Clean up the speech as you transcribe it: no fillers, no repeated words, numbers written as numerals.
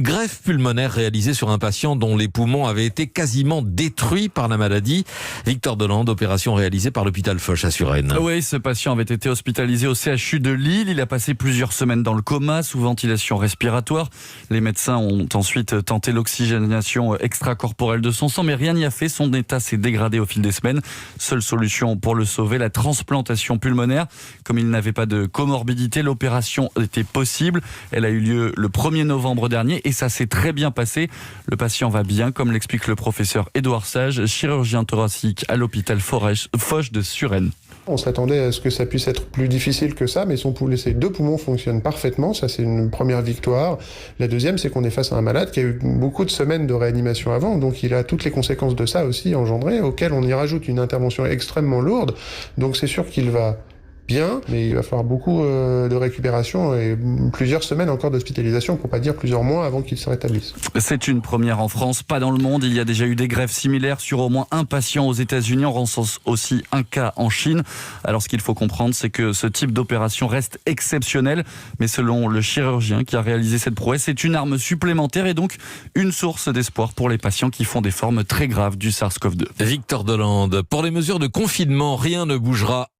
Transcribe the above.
Greffe pulmonaire réalisée sur un patient dont les poumons avaient été quasiment détruits par la maladie. Victor Delande, opération réalisée par l'hôpital Foch à Suresnes. Oui, ce patient avait été hospitalisé au CHU de Lille. Il a passé plusieurs semaines dans le coma, sous ventilation respiratoire. Les médecins ont ensuite tenté l'oxygénation extracorporelle de son sang, mais rien n'y a fait. Son état s'est dégradé au fil des semaines. Seule solution pour le sauver, la transplantation pulmonaire. Comme il n'avait pas de comorbidité, l'opération était possible. Elle a eu lieu le 1er novembre dernier et ça s'est très bien passé. Le patient va bien, comme l'explique le professeur Édouard Sage, chirurgien thoracique à l'hôpital Foch de Suresnes. On s'attendait à ce que ça puisse être plus difficile que ça, mais ses 2 poumons fonctionnent parfaitement. Ça, c'est une première victoire. La deuxième, c'est qu'on est face à un malade qui a eu beaucoup de semaines de réanimation avant, donc il a toutes les conséquences de ça aussi engendrées, auxquelles on y rajoute une intervention extrêmement lourde. Donc c'est sûr qu'il va bien, mais il va falloir beaucoup de récupération et plusieurs semaines encore d'hospitalisation, pour pas dire plusieurs mois avant qu'il se rétablisse. C'est une première en France, pas dans le monde. Il y a déjà eu des greffes similaires sur au moins un patient aux États-Unis. On recense aussi un cas en Chine. Alors ce qu'il faut comprendre, c'est que ce type d'opération reste exceptionnel, mais selon le chirurgien qui a réalisé cette prouesse, c'est une arme supplémentaire et donc une source d'espoir pour les patients qui font des formes très graves du SARS-CoV-2. Victor Delande, pour les mesures de confinement, rien ne bougera